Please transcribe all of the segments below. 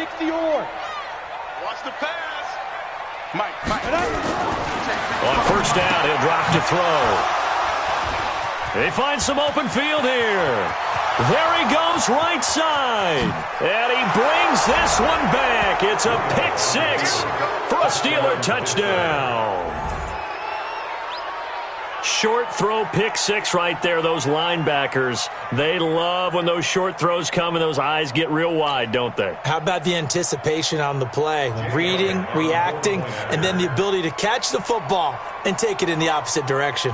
60 or. Watch the pass. Mike. On first down, he'll drop to throw. They find some open field here. There he goes right side. And he brings this one back. It's a pick six for a Steeler touchdown. Short throw pick six right there. Those linebackers, they love when those short throws come and those eyes get real wide, don't they? How about the anticipation on the play? Reading, reacting, and then the ability to catch the football and take it in the opposite direction.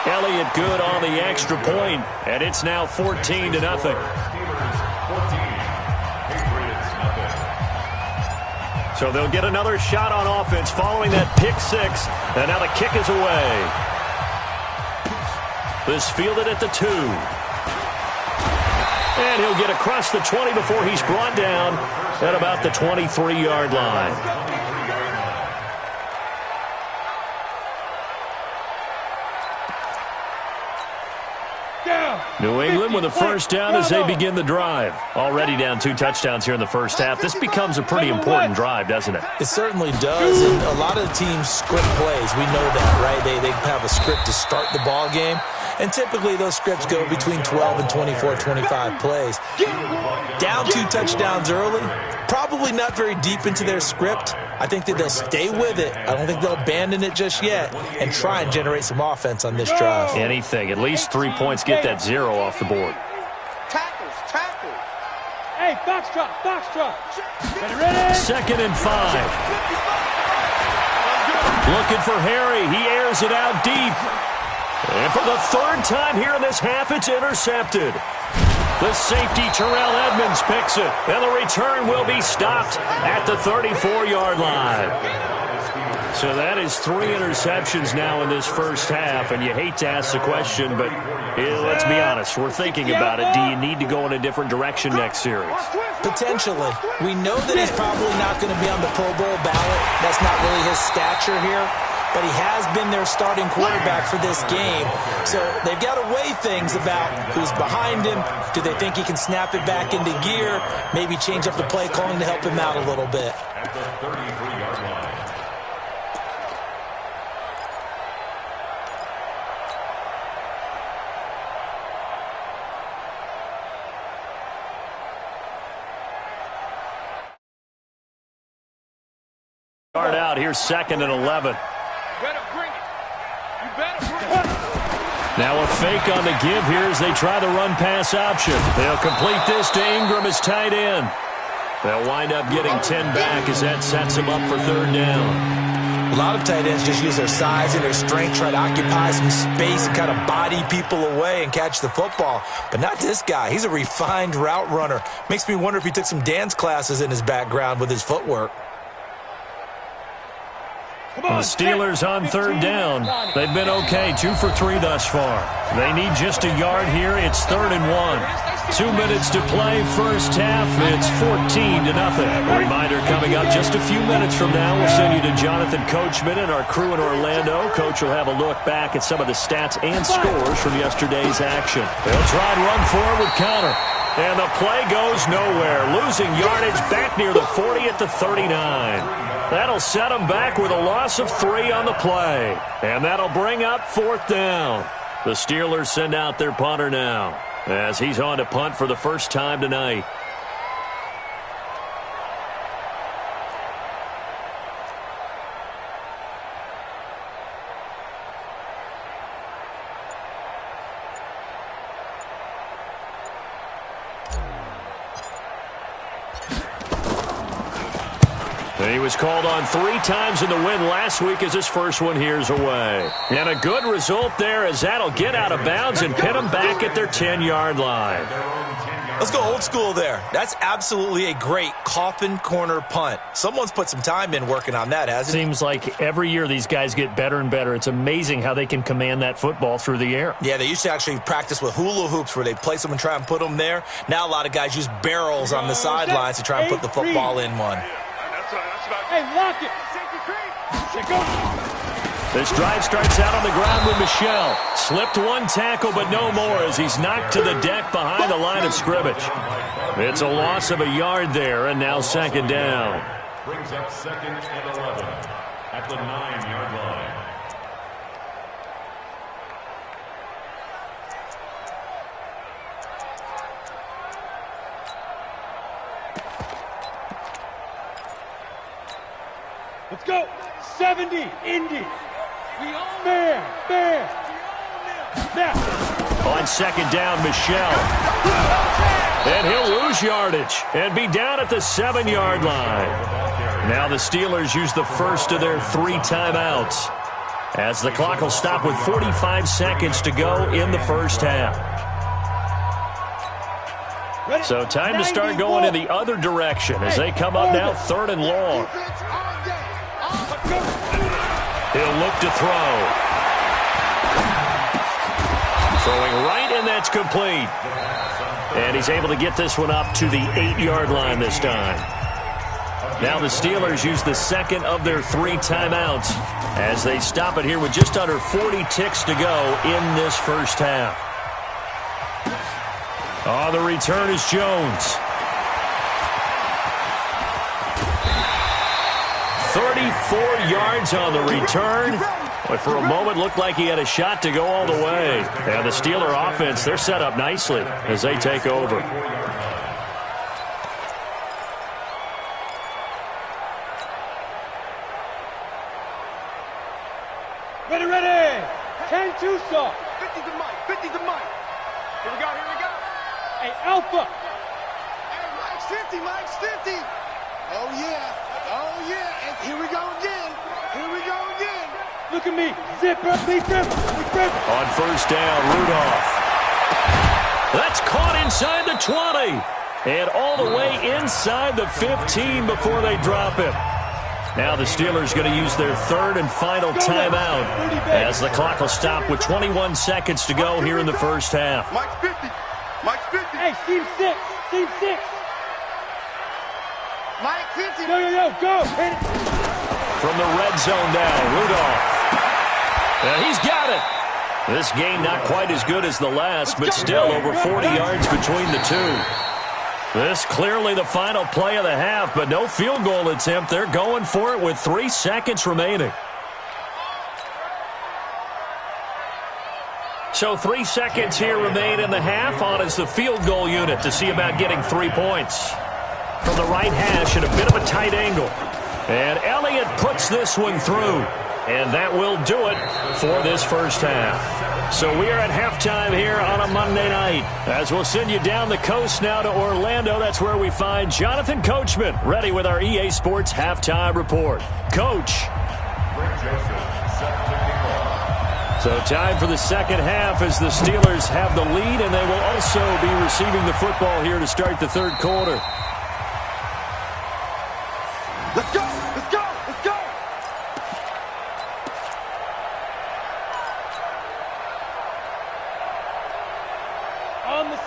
Elliott good on the extra point, and it's now 14-0. So they'll get another shot on offense following that pick six, and now the kick is away. This fielded at the 2. And he'll get across the 20 before he's brought down at about the 23-yard line. New England with a first down as they begin the drive. Already down 2 touchdowns here in the first half. This becomes a pretty important drive, doesn't it? It certainly does, and a lot of the teams script plays. We know that, right? They have a script to start the ball game, and typically those scripts go between 12 and 24, 25 plays. Down 2 touchdowns early, probably not very deep into their script. I think that they'll stay with it. I don't think they'll abandon it just yet and try and generate some offense on this drive. Anything. At least 3 points. Get that 0 off the board. Tackles. Hey, box drop. Ready? 2nd and 5. Looking for Harry. He airs it out deep. And for the 3rd time here in this half, it's intercepted. The safety, Terrell Edmonds, picks it. And the return will be stopped at the 34-yard line. So that is 3 interceptions now in this first half. And you hate to ask the question, but let's be honest. We're thinking about it. Do you need to go in a different direction next series? Potentially. We know that he's probably not going to be on the Pro Bowl ballot. That's not really his stature here. But he has been their starting quarterback for this game. So they've got to weigh things about who's behind him. Do they think he can snap it back into gear? Maybe change up the play calling to help him out a little bit. At the 33-yard line. Start out, here's 2nd and 11. Now a fake on the give here as they try the run-pass option. They'll complete this to Ingram as tight end. They'll wind up getting 10 back as that sets them up for 3rd down. A lot of tight ends just use their size and their strength, try to occupy some space and kind of body people away and catch the football. But not this guy. He's a refined route runner. Makes me wonder if he took some dance classes in his background with his footwork. The Steelers on 3rd down. They've been okay, 2 for 3 thus far. They need just a yard here. It's 3rd and 1. 2 minutes to play, first half. It's 14-0. A reminder coming up just a few minutes from now. We'll send you to Jonathan Coachman and our crew in Orlando. Coach will have a look back at some of the stats and scores from yesterday's action. They'll try and run forward with Connor. And the play goes nowhere. Losing yardage back near the 40 at the 39. That'll set them back with a loss of 3 on the play. And that'll bring up 4th down. The Steelers send out their punter now as he's on to punt for the first time tonight. He was called on 3 times in the win last week as his first one here's away. And a good result there as that'll get out of bounds and pin them back at their 10-yard line. Let's go old school there. That's absolutely a great coffin corner punt. Someone's put some time in working on that, hasn't it? Seems like every year these guys get better and better. It's amazing how they can command that football through the air. Yeah, they used to actually practice with hula hoops where they place them and try and put them there. Now a lot of guys use barrels on the sidelines to try and put the football in one. Hey, lock it. This drive starts out on the ground with Michel. Slipped one tackle, but no more as he's knocked to the deck behind the line of scrimmage. It's a loss of a yard there, and now second down. Brings up 2nd and 11 at the 9-yard line. Let's go. 70, Indy. Bear. Now. On second down, Michel. And he'll lose yardage and be down at the 7-yard line. Now the Steelers use the first of their 3 timeouts as the clock will stop with 45 seconds to go in the first half. So time to start going in the other direction as they come up now 3rd and long. He'll look to throw. Throwing right, and that's complete. And he's able to get this one up to the 8-yard line this time. Now the Steelers use the second of their 3 timeouts as they stop it here with just under 40 ticks to go in this first half. Oh, the return is Jones. 34 yards on the return. But for a moment, looked like he had a shot to go all the way. And the Steeler offense, they're set up nicely as they take over. Ready. 10-2 saw. 50 to Mike. Here we go. Hey, Alpha. Hey, Mike's 50. Oh, yeah. And here we go again. Look at me. Zipper. Big Ripper. On first down, Rudolph. That's caught inside the 20. And all the way inside the 15 before they drop him. Now the Steelers going to use their 3rd and final timeout as the clock will stop with 21 seconds to go here in the first half. Mike's 50. Hey, team 6. Mike 50. No, go. Hit it. From the red zone now, Rudolph. And he's got it. This game not quite as good as the last, but still over 40 yards between the two. This clearly the final play of the half, but no field goal attempt. They're going for it with 3 seconds remaining. So 3 seconds here remain in the half. On is the field goal unit to see about getting 3 points. From the right hash at a bit of a tight angle. And Elliott puts this one through. And that will do it for this first half. So we are at halftime here on a Monday night. As we'll send you down the coast now to Orlando. That's where we find Jonathan Coachman ready with our EA Sports halftime report. Coach. So time for the second half as the Steelers have the lead, and they will also be receiving the football here to start the third quarter. Let's go.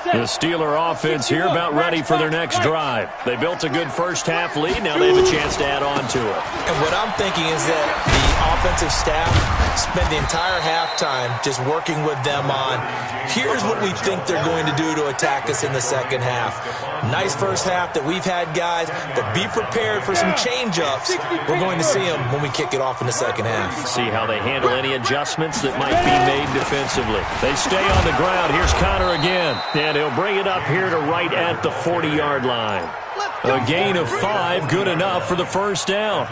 The Steeler offense here about ready for their next drive. They built a good first half lead. Now they have a chance to add on to it. And what I'm thinking is that the offensive staff spent the entire halftime just working with them on, here's what we think they're going to do to attack us in the second half. Nice first half that we've had, guys, but be prepared for some change-ups. We're going to see them when we kick it off in the second half. See how they handle any adjustments that might be made defensively. They stay on the ground. Here's Connor again. And he'll bring it up here to right at the 40-yard line. A gain of 5, good enough for the first down.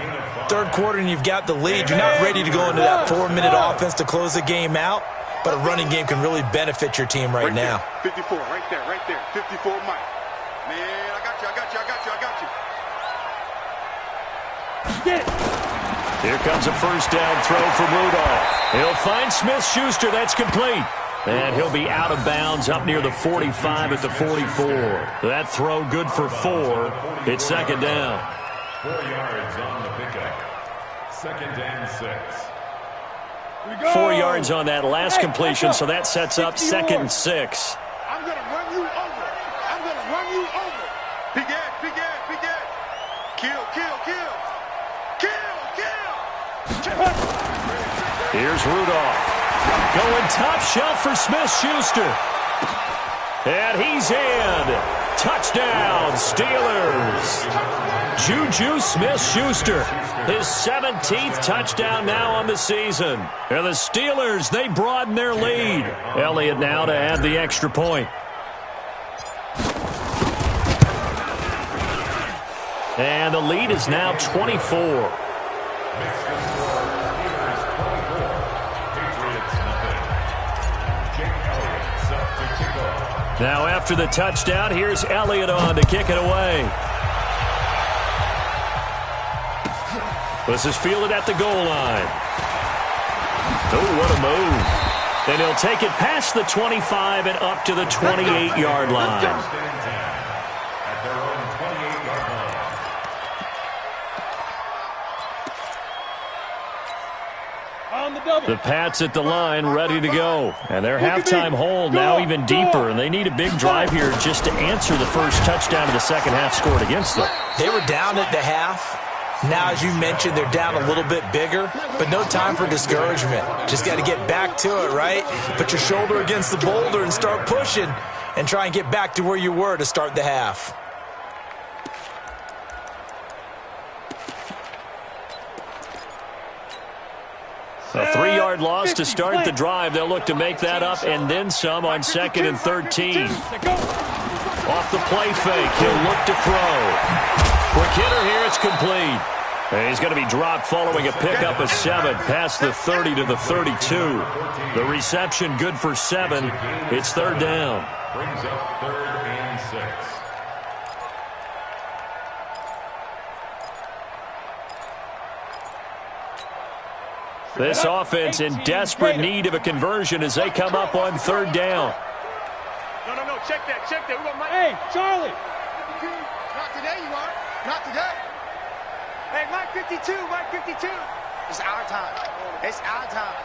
Third quarter and you've got the lead. You're not ready to go into that 4-minute offense to close the game out, but a running game can really benefit your team right now. 54, right there. 54, Mike. Man, I got you. Get it. Here comes a first down throw from Rudolph. He'll find Smith-Schuster. That's complete. And he'll be out of bounds up near the 45 at the 44. That throw good for 4. It's second down. 4 yards on the pickup. 2nd and 6. 4 yards on that last completion, so that sets up 2nd and 6. I'm going to run you over. Big Ed. Kill. Here's Rudolph. Going top shelf for Smith-Schuster. And he's in. Touchdown, Steelers. Juju Smith-Schuster, his 17th touchdown now on the season. And the Steelers, they broaden their lead. Elliott now to add the extra point. And the lead is now 24. Now after the touchdown, here's Elliott on to kick it away. This is fielded at the goal line. Oh, what a move. And he'll take it past the 25 and up to the 28-yard line. The Pats at the line, ready to go. And their halftime hole now even deeper, and they need a big drive here just to answer the first touchdown of the second half scored against them. They were down at the half. Now, as you mentioned, they're down a little bit bigger, but no time for discouragement. Just got to get back to it, right? Put your shoulder against the boulder and start pushing and try and get back to where you were to start the half. A 3-yard loss to start the drive. They'll look to make that up and then some on 2nd and 13. Off the play fake, he'll look to throw. Quick hitter here, it's complete. And he's going to be dropped following a pickup of 7 past the 30 to the 32. The reception good for 7. It's 3rd down. Brings up 3rd and 6. This offense in desperate need of a conversion as they come up on 3rd down. No, check that. Hey, Charlie. Not today, you are. Not today. Hey, Mike 52. It's our time. It's our time.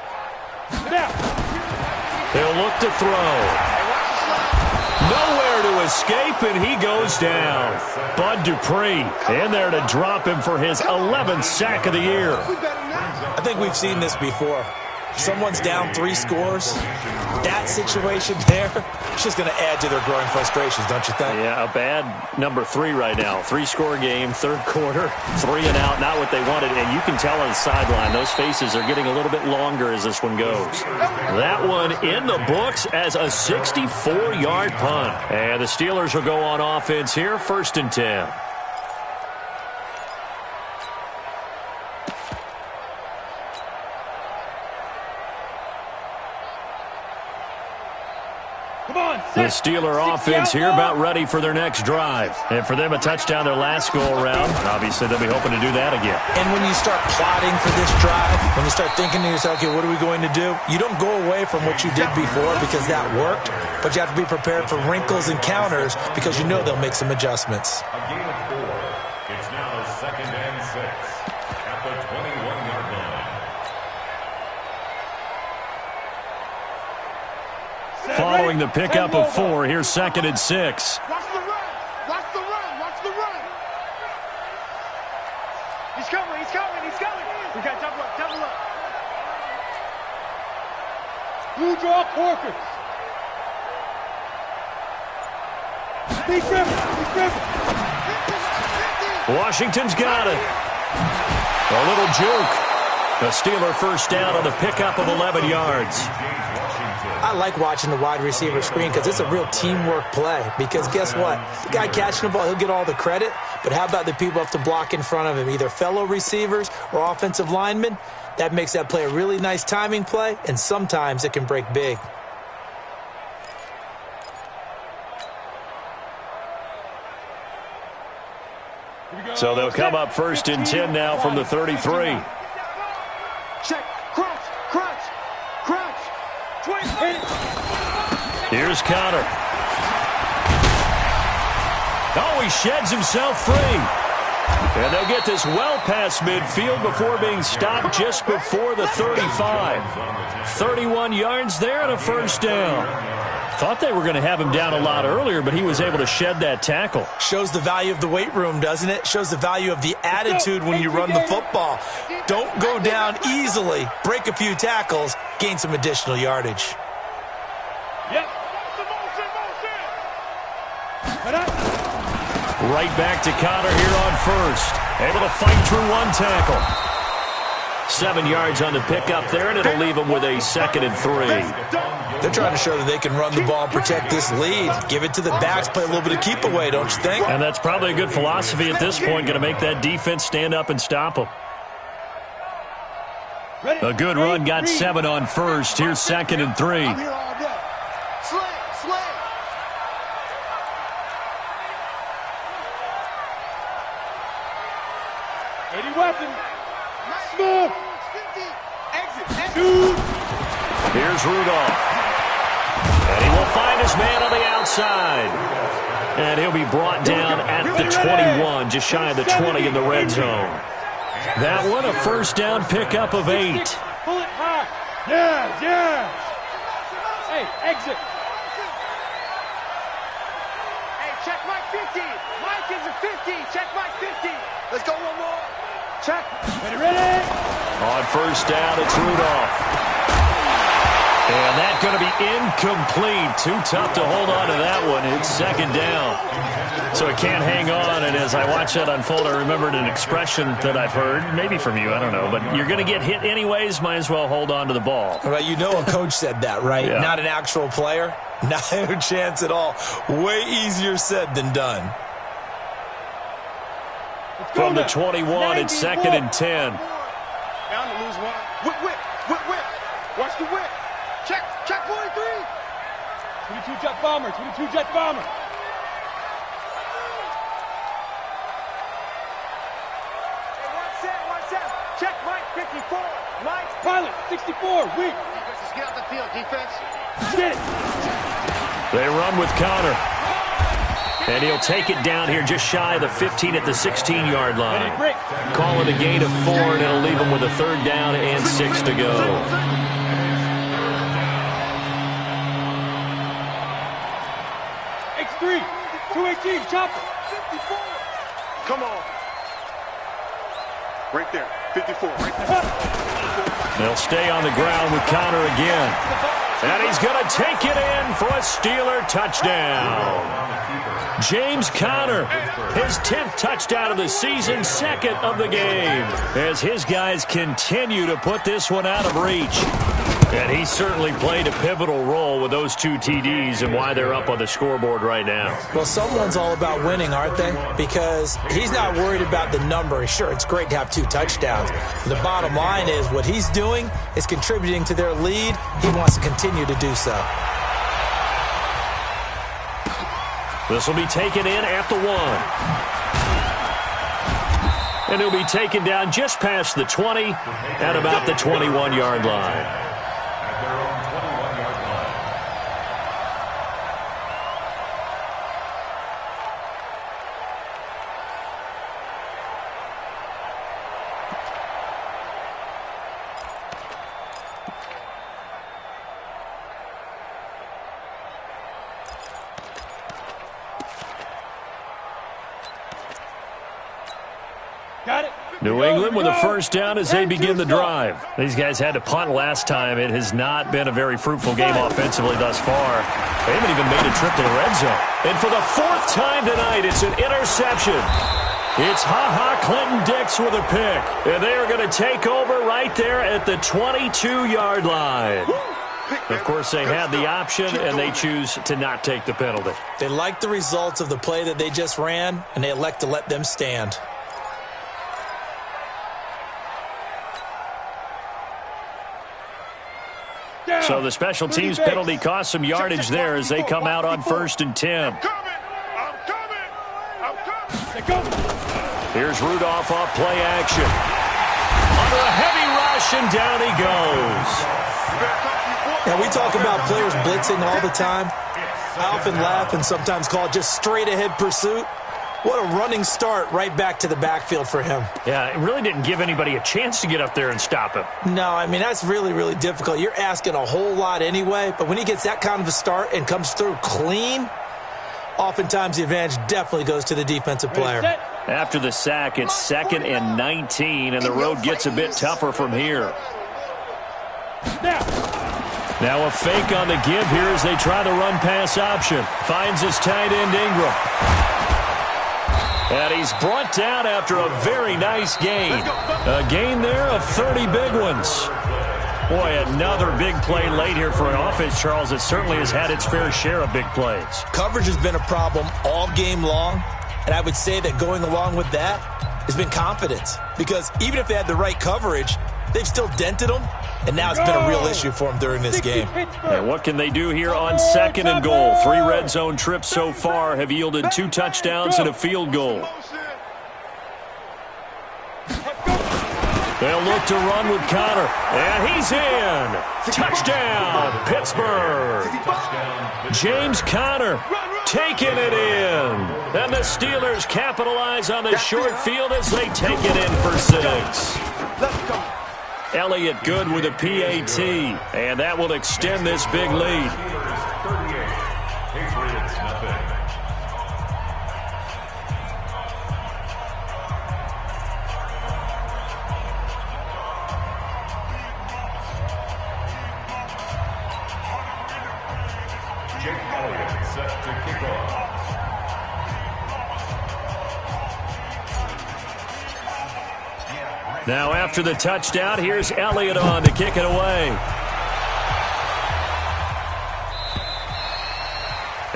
Now. They'll look to throw. Hey, watch the slide. Nowhere to escape, and he goes down. Bud Dupree in there to drop him for his 11th sack of the year. I think we've seen this before. Someone's down 3 scores. That situation there, it's just going to add to their growing frustrations, don't you think? Yeah, a bad number 3 right now. 3-score game, 3rd quarter, 3 and out, not what they wanted. And you can tell on the sideline, those faces are getting a little bit longer as this one goes. That one in the books as a 64-yard punt. And the Steelers will go on offense here, 1st and 10. The Steeler offense here about ready for their next drive. And for them, a touchdown their last go-around. Obviously, they'll be hoping to do that again. And when you start plotting for this drive, when you start thinking to yourself, okay, what are we going to do? You don't go away from what you did before because that worked, but you have to be prepared for wrinkles and counters because you know they'll make some adjustments. A gain of 4. It's now 2nd and 6 at the 21-yard line. Following the pickup of 4, here's 2nd and 6. Watch the run. He's coming. We got double up. Blue draw Corkers. Be Griffin. Washington's got it. A little juke. A Steeler 1st down on the pickup of 11 yards. I like watching the wide receiver screen because it's a real teamwork play. Because guess what? The guy catching the ball, he'll get all the credit. But how about the people have to block in front of him, either fellow receivers or offensive linemen? That makes that play a really nice timing play, and sometimes it can break big. So they'll come up 1st and 10 now from the 33. Check. Crunch. Here's Connor. Oh, he sheds himself free. And they'll get this well past midfield before being stopped just before the 35. 31 yards there and a 1st down. Thought they were going to have him down a lot earlier, but he was able to shed that tackle. Shows the value of the weight room, doesn't it? Shows the value of the attitude when you run the football. Don't go down easily. Break a few tackles. Gain some additional yardage. Yep. Right back to Connor here on first. Able to fight through one tackle. 7 yards on the pickup there, and it'll leave them with a 2nd and 3. They're trying to show that they can run the ball and protect this lead. Give it to the backs, play a little bit of keep away, don't you think? And that's probably a good philosophy at this point, going to make that defense stand up and stop them. A good run, got 7 on first. Here's 2nd and 3. I'm here all day. Sling. Ready weapon. Smooth. Exit. Here's Rudolph. And he will find his man on the outside. And he'll be brought down at the 21, just shy of the 20 in the red zone. That one, a first down pickup of 8. Pull it high. Yeah. Hey, exit. Hey, check Mike 50. Mike is a 50. Check Mike 50. Let's go one more. Check. Ready. On first down, it's Rudolph. And that's going to be incomplete. Too tough to hold on to that one. It's 2nd down. So it can't hang on. And as I watch that unfold, I remembered an expression that I've heard, maybe from you, I don't know. But you're going to get hit anyways, might as well hold on to the ball. Well, you know a coach said that, right? Yeah. Not an actual player. Not a chance at all. Way easier said than done. From the 21, it's 2nd and 10. Down to lose one. Whip. Watch the whip. Check 43. 22 jet bomber. Hey, one set. Check Mike 54. Mike. Pilot 64. Weak. Defense, just get out the field, defense. Get it. They run with Connor. And he'll take it down here just shy of the 15 at the 16-yard line. Call it a gain of 4, and it'll leave him with a 3rd down and 6 to go. X3. 218. Chopper. 54. Come on. Right there. 54. Right there. They'll stay on the ground with Connor again. And he's going to take it in for a Steeler touchdown. James Conner, his 10th touchdown of the season, 2nd of the game, as his guys continue to put this one out of reach. And he certainly played a pivotal role with those 2 TDs and why they're up on the scoreboard right now. Well, someone's all about winning, aren't they? Because he's not worried about the number. Sure, it's great to have 2 touchdowns. But the bottom line is what he's doing is contributing to their lead. He wants to continue to do so. This will be taken in at the 1. And he'll be taken down just past the 20 at about the 21-yard line. New England with a first down as they begin the drive. These guys had to punt last time. It has not been a very fruitful game offensively thus far. They haven't even made a trip to the red zone. And for the 4th time tonight, it's an interception. It's Clinton Dix with a pick. And they are going to take over right there at the 22-yard line. Of course, they had the option, and they choose to not take the penalty. They like the results of the play that they just ran, and they elect to let them stand. So the special teams penalty cost some yardage there as they come out on 1st and 10. I'm coming. Here's Rudolph off play action. Under a heavy rush, and down he goes. Now, we talk about players blitzing all the time. I often laugh and sometimes call it just straight-ahead pursuit. What a running start right back to the backfield for him. Yeah, it really didn't give anybody a chance to get up there and stop him. No, I mean, that's really, really difficult. You're asking a whole lot anyway, but when he gets that kind of a start and comes through clean, oftentimes the advantage definitely goes to the defensive player. After the sack, it's 2nd and 19, and the road gets a bit tougher from here. Now a fake on the give here as they try the run-pass option. Finds his tight end, Ingram. And he's brought down after a very nice gain. A gain there of 30 big ones. Boy, another big play late here for an offense, Charles, that certainly has had its fair share of big plays. Coverage has been a problem all game long, and I would say that going along with that has been confidence. Because even if they had the right coverage, they've still dented them, and now it's been a real issue for them during this game. And what can they do here on 2nd and goal? 3 red zone trips so far have yielded 2 touchdowns and a field goal. They'll look to run with Connor, and he's in. Touchdown, Pittsburgh. James Conner taking it in. And the Steelers capitalize on the short field as they take it in for 6. Elliott good with a PAT, and that will extend this big lead. Patriots nothing. Jake Elliott set to kick off. Now after the touchdown, here's Elliott on to kick it away.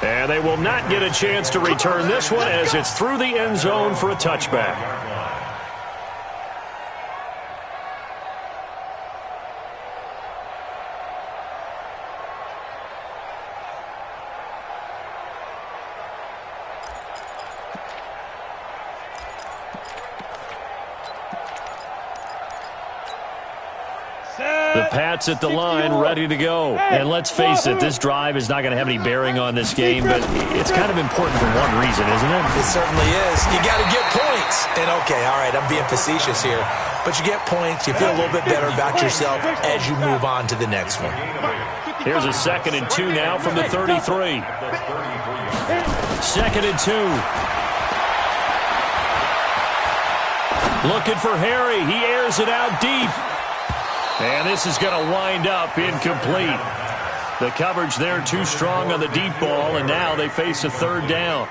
And they will not get a chance to return this one as it's through the end zone for a touchback. The Pats at the line, ready to go. And let's face it, this drive is not going to have any bearing on this game, but it's kind of important for one reason, isn't it? It certainly is. You got to get points. And, okay, all right, I'm being facetious here. But you get points, you feel a little bit better about yourself as you move on to the next one. Here's a 2nd and 2 now from the 33. 2nd and 2. Looking for Harry. He airs it out deep. And this is going to wind up incomplete. The coverage there too strong on the deep ball, and now they face a 3rd down.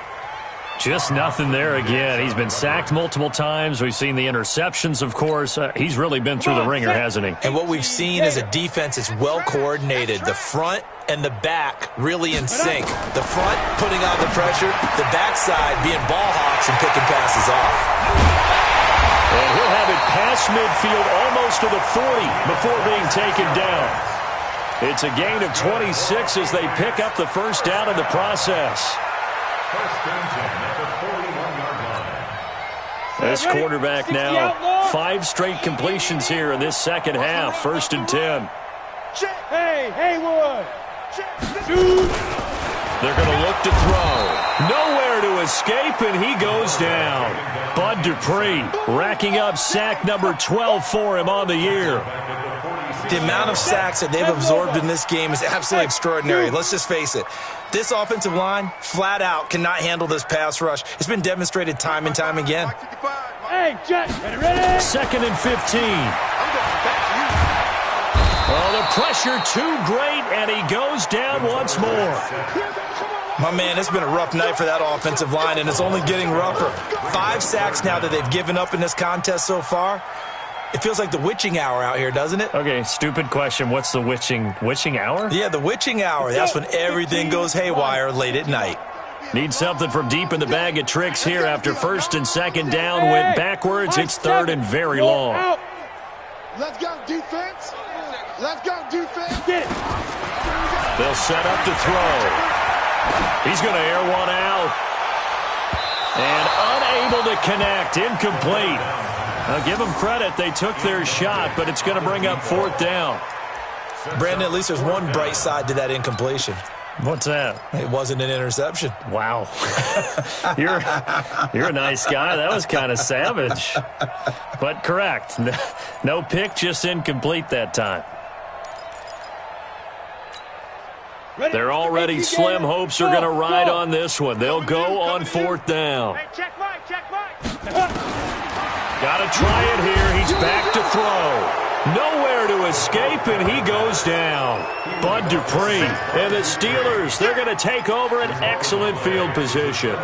Just nothing there again. He's been sacked multiple times. We've seen the interceptions, of course. He's really been through the ringer, hasn't he? And what we've seen is a defense that's well-coordinated. The front and the back really in sync. The front putting on the pressure, the backside being ball hawks and picking passes off. And he'll have it past midfield almost to the 40 before being taken down. It's a gain of 26 as they pick up the 1st down in the process. This quarterback now, 5 straight completions here in this 2nd half. 1st and 10. Hey, Haywood. They're going to look to throw. Nowhere to escape, and he goes down. Bud Dupree racking up sack number 12 for him on the year. The amount of sacks that they've absorbed in this game is absolutely extraordinary. Let's just face it. This offensive line, flat out, cannot handle this pass rush. It's been demonstrated time and time again. Hey, Jack, ready? 2nd and 15. Oh, the pressure too great, and he goes down once more. My man, it's been a rough night for that offensive line, and it's only getting rougher. 5 sacks now that they've given up in this contest so far. It feels like the witching hour out here, doesn't it? Okay, stupid question. What's the witching hour? Yeah, the witching hour. That's when everything goes haywire late at night. Need something from deep in the bag of tricks here after 1st and 2nd down. Went backwards. It's 3rd and very long. Let's go, defense. Let's go, defense. They'll set up to throw. He's going to air one out. And unable to connect. Incomplete. Now give them credit. They took their shot, but it's going to bring up 4th down. Brandon, at least there's one bright side to that incompletion. What's that? It wasn't an interception. Wow. You're a nice guy. That was kind of savage. But correct. No pick, just incomplete that time. They're already slim hopes are going to ride on this one. They'll go on 4th down. Hey, check Mike, check Mike. Got to try it here. He's back to throw. Nowhere to escape, and he goes down. Bud Dupree and the Steelers, they're going to take over an excellent field position.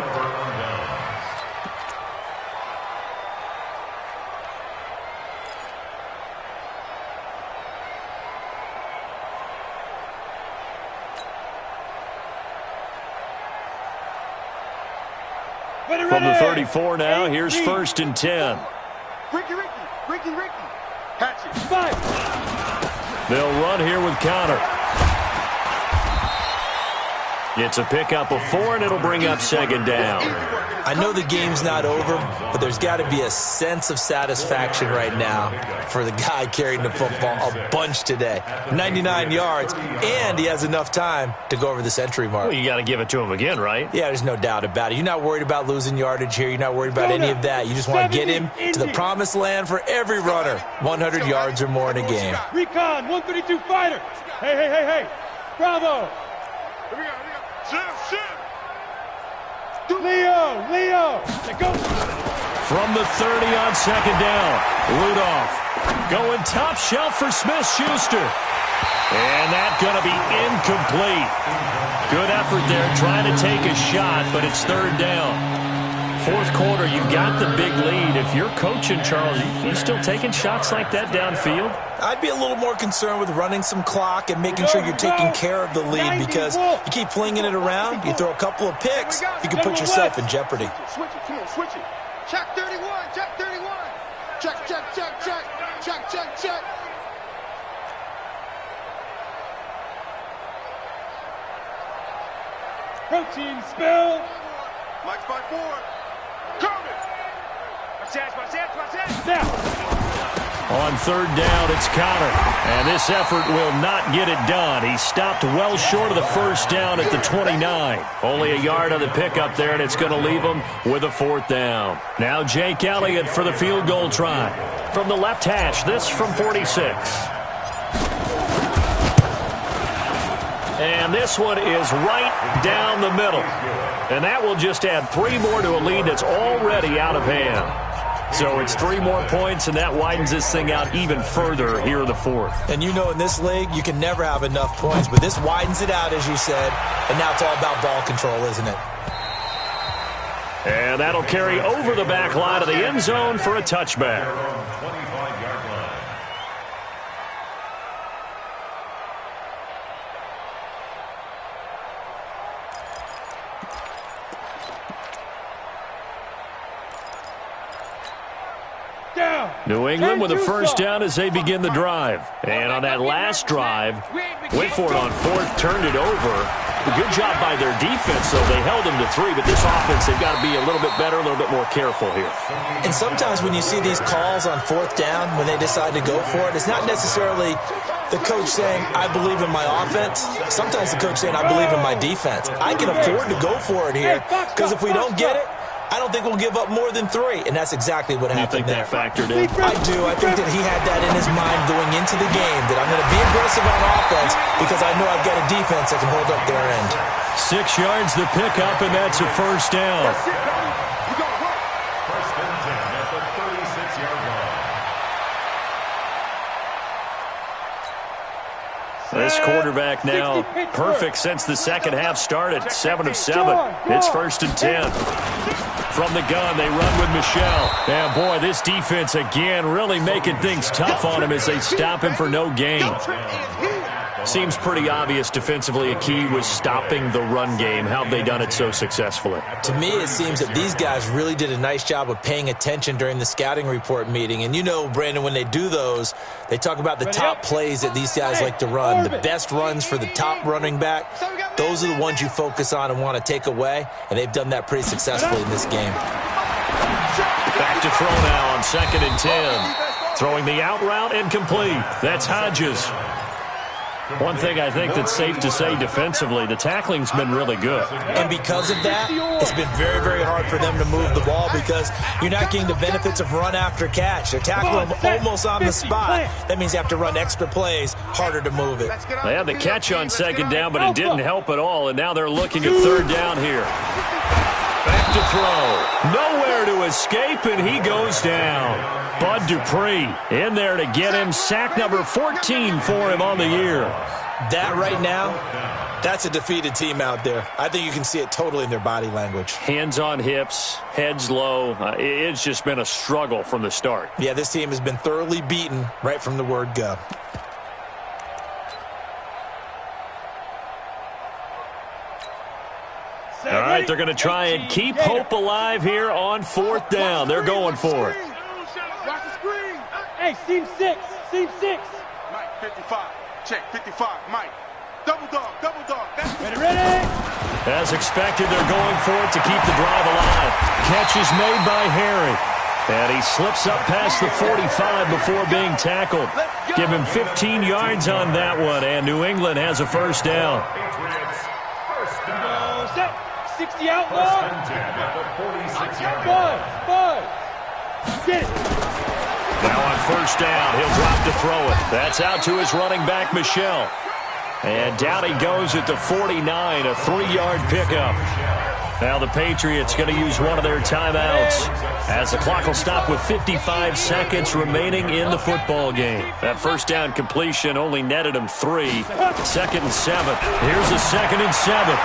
From the 34 now, here's 1st and 10. Ricky. Catch it. 5. They'll run here with Connor. It's a pickup of 4, and it'll bring up 2nd down. I know the game's not over, but there's got to be a sense of satisfaction right now for the guy carrying the football a bunch today. 99 yards, and he has enough time to go over the century mark. Well, you got to give it to him again, right? Yeah, there's no doubt about it. You're not worried about losing yardage here. You're not worried about any of that. You just want to get him to the promised land for every runner. 100 yards or more in a game. Recon, 132 fighter. Hey. Bravo. Here we go. Shift. Leo. Go. From the 30 on 2nd down, Rudolph going top shelf for Smith-Schuster. And that's going to be incomplete. Good effort there trying to take a shot, but it's 3rd down. 4th quarter, you've got the big lead. If you're coaching, Charles, you still taking shots like that downfield? I'd be a little more concerned with running some clock and making sure you're taking care of the lead, because you keep flinging it around, you throw a couple of picks, you can put yourself in jeopardy. Switch it. Check 31. Check. Protein spill. Mike's by 4. Coming. Watch that. Now. On 3rd down, it's Connor. And this effort will not get it done. He stopped well short of the 1st down at the 29. Only a yard on the pickup there, and it's going to leave him with a 4th down. Now Jake Elliott for the field goal try. From the left hash, this from 46. And this one is right down the middle. And that will just add 3 more to a lead that's already out of hand. So it's 3 more points, and that widens this thing out even further here in the 4th. And you know in this league, you can never have enough points, but this widens it out, as you said, and now it's all about ball control, isn't it? And that'll carry over the back line of the end zone for a touchback. New England with a 1st down as they begin the drive. And on that last drive, went for it on 4th, turned it over. Good job by their defense, though. They held them to 3, but this offense, they've got to be a little bit better, a little bit more careful here. And sometimes when you see these calls on 4th down, when they decide to go for it, it's not necessarily the coach saying, I believe in my offense. Sometimes the coach saying, I believe in my defense. I can afford to go for it here, because if we don't get it, I don't think we'll give up more than 3, and that's exactly what happened there. You think that factored in? I do. I think that he had that in his mind going into the game, that I'm going to be aggressive on offense because I know I've got a defense that can hold up their end. 6 yards the pickup, and that's a 1st down. First and 10 at the 36-yard line. This quarterback now perfect since the second half started. 7 of 7. It's 1st and 10. From the gun, they run with Michelle. And boy, this defense again really making things tough on him as they stop him for no gain. Seems pretty obvious defensively a key was stopping the run game. How have they done it so successfully? To me, it seems that these guys really did a nice job of paying attention during the scouting report meeting. And you know, Brandon, when they do those, they talk about the top plays that these guys like to run, the best runs for the top running back. Those are the ones you focus on and want to take away, and they've done that pretty successfully in this game. Back to throw now on 2nd and 10. Throwing the out route and complete. That's Hodges. One thing I think that's safe to say defensively, the tackling's been really good. And because of that, it's been very, very hard for them to move the ball because you're not getting the benefits of run after catch. They're tackling them almost on the spot. That means you have to run extra plays, harder to move it. They had the catch on second down, but it didn't help at all, and now they're looking at third down here. Back to throw. Nowhere to escape, and he goes down. Bud Dupree in there to get him. Sack number 14 for him on the year. That right now, that's a defeated team out there. I think you can see it totally in their body language. Hands on hips, heads low. It's just been a struggle from the start. Yeah, this team has been thoroughly beaten right from the word go. All right, they're going to try and keep hope alive here on fourth down. They're going for it. Watch the screen. Hey, seam 6. Seam 6. Mike, 55. Check, 55. Mike. Double dog, double dog. Ready. As expected, they're going for it to keep the drive alive. Catch is made by Harry. And he slips up past the 45 before being tackled. Give him 15 yards on that one, and New England has a first down. Set. 60 out long. Bud. Get it. Now on first down, he'll drop to throw it. That's out to his running back, Michelle. And down he goes at the 49, a 3-yard pickup. Now the Patriots going to use one of their timeouts as the clock will stop with 55 seconds remaining in the football game. That first down completion only netted him 3. 2nd and 7. Here's a 2nd and 7.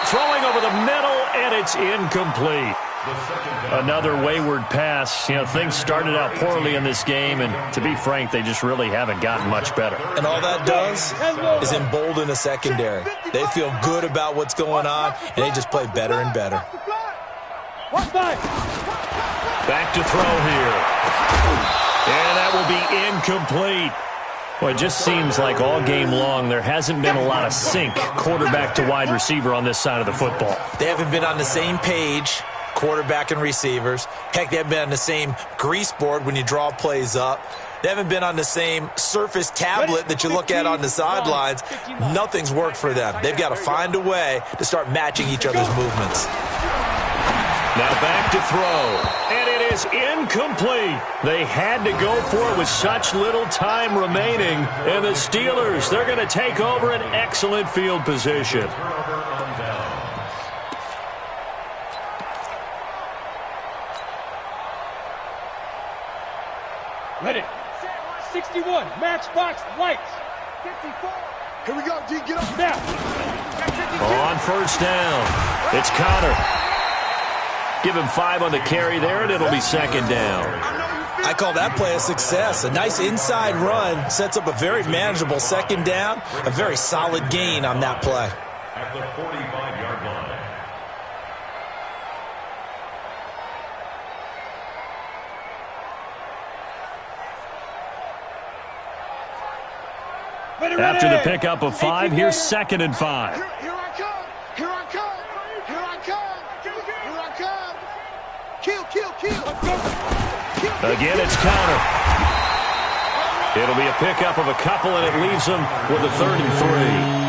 Throwing over the middle, and it's incomplete. Another wayward pass. You know, things started out poorly in this game, and to be frank, they just really haven't gotten much better. And all that does is embolden a secondary. They feel good about what's going on, and they just play better and better. Back to throw here. And that will be incomplete. Well, it just seems like all game long there hasn't been a lot of sync quarterback to wide receiver on this side of the football. They haven't been on the same page, quarterback and receivers. Heck, they haven't been on the same grease board when you draw plays up. They haven't been on the same surface tablet that you look at on the sidelines. Nothing's worked for them. They've got to find a way to start matching each other's movements. Now back to throw. And it is incomplete. They had to go for it with such little time remaining. And the Steelers, they're going to take over an excellent field position. Ready. 61. Matchbox lights. 54. Here we go, D. Get up. Now. On first down, it's Connor. Give him 5 on the carry there, and it'll be 2nd down. I call that play a success. A nice inside run sets up a very manageable 2nd down. A very solid gain on that play. At the 45-yard line. After the pickup of 5, here's 2nd and 5. Here I come. Here I come. Here I come. Here I come. Kill. Again, it's Connor. It'll be a pickup of a couple, and it leaves them with a 3rd and 3.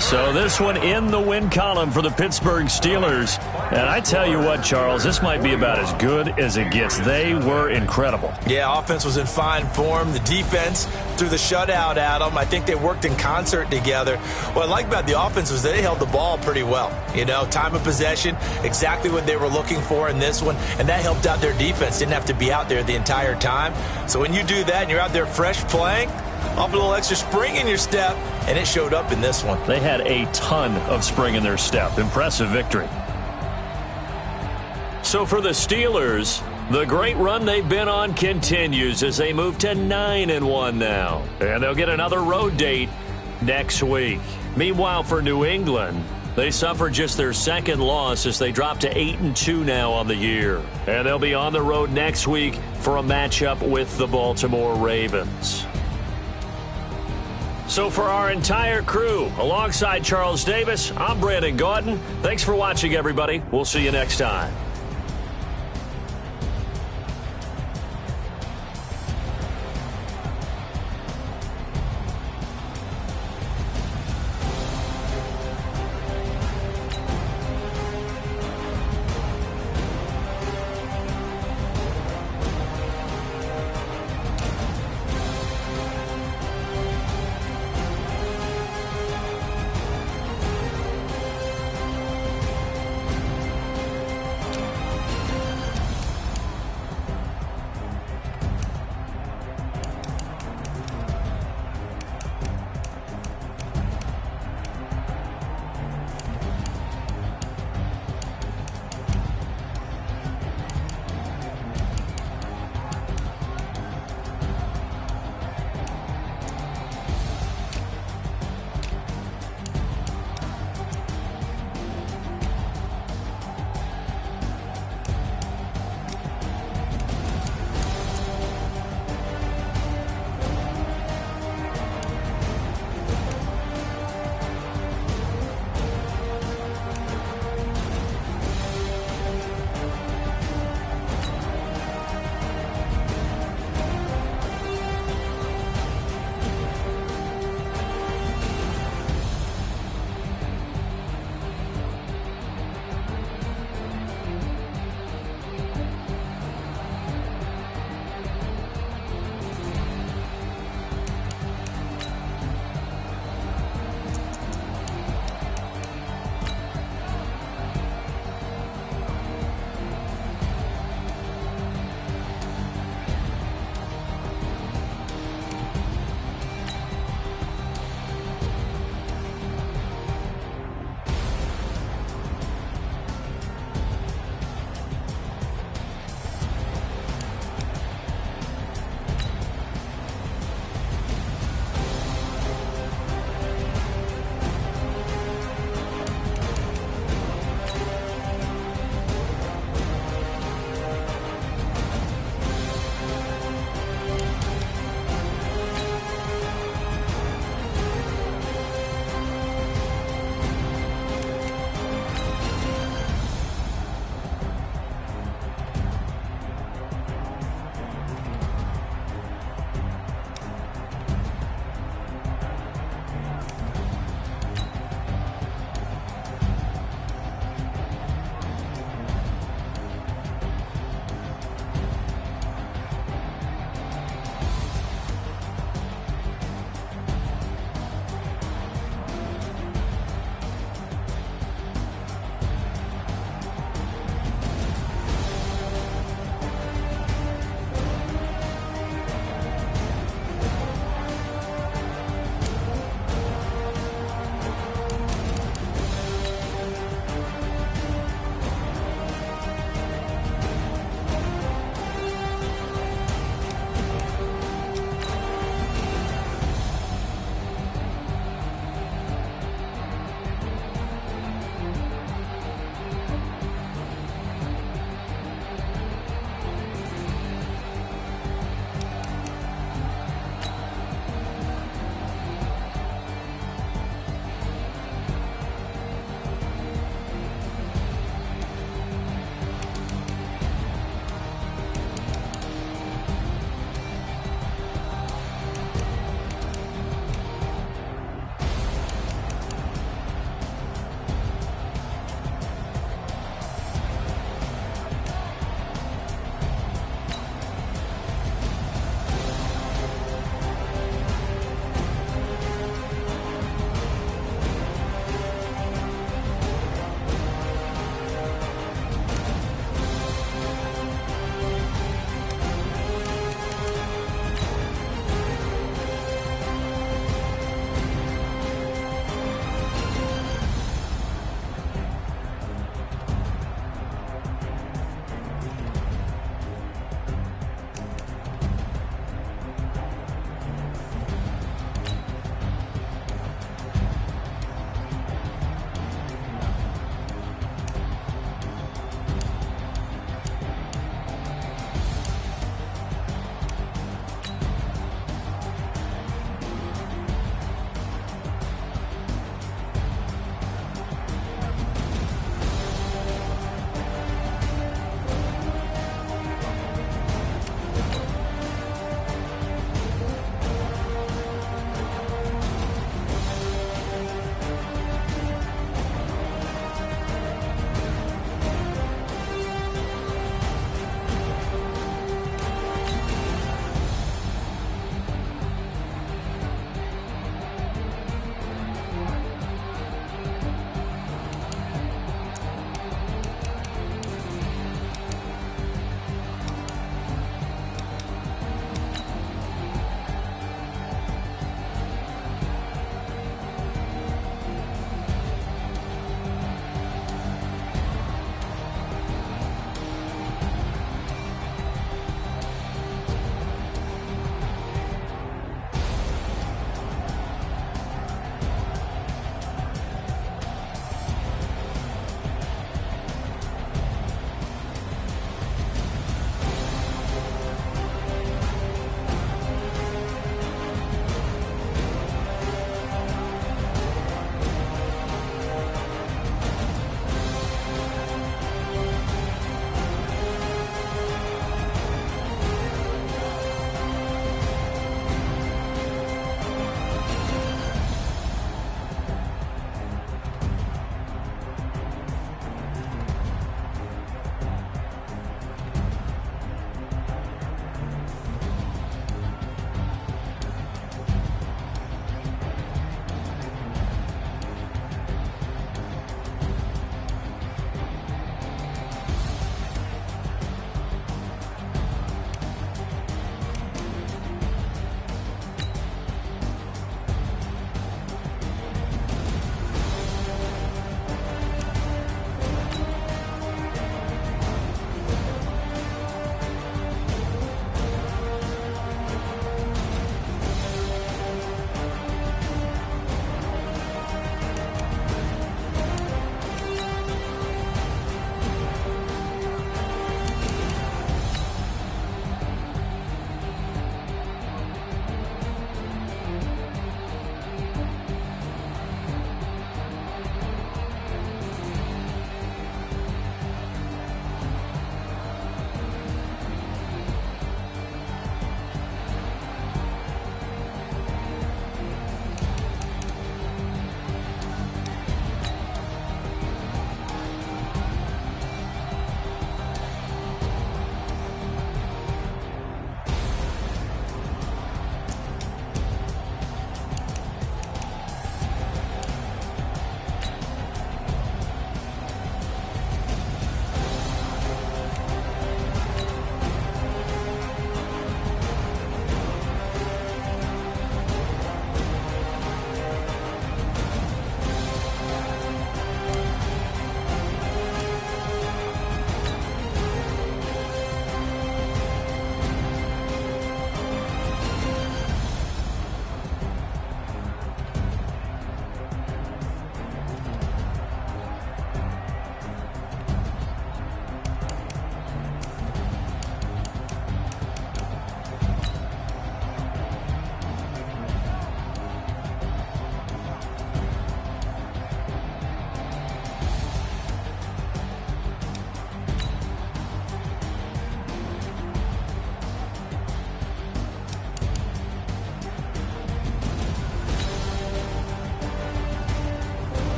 So this one in the win column for the Pittsburgh Steelers. And I tell you what, Charles, this might be about as good as it gets. They were incredible. Yeah, offense was in fine form. The defense threw the shutout at them. I think they worked in concert together. What I like about the offense was they held the ball pretty well. You know, time of possession, exactly what they were looking for in this one. And that helped out their defense. Didn't have to be out there the entire time. So when you do that and you're out there fresh playing, off a little extra spring in your step, and it showed up in this one. They had a ton of spring in their step. Impressive victory. So for the Steelers, the great run they've been on continues as they move to 9-1 now. And they'll get another road date next week. Meanwhile, for New England, they suffered just their 2nd loss as they drop to 8-2 now on the year. And they'll be on the road next week for a matchup with the Baltimore Ravens. So for our entire crew, alongside Charles Davis, I'm Brandon Gaudin. Thanks for watching, everybody. We'll see you next time.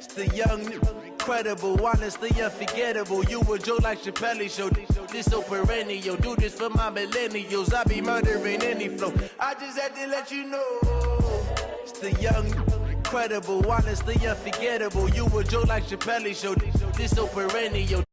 the young, incredible, honestly unforgettable. You a Joe like Chappelle show. This so perennial. Do this for my millennials. I be murdering any flow. I just had to let you know. It's the young, incredible, honestly unforgettable. You a Joe like Chappelle show. This so perennial.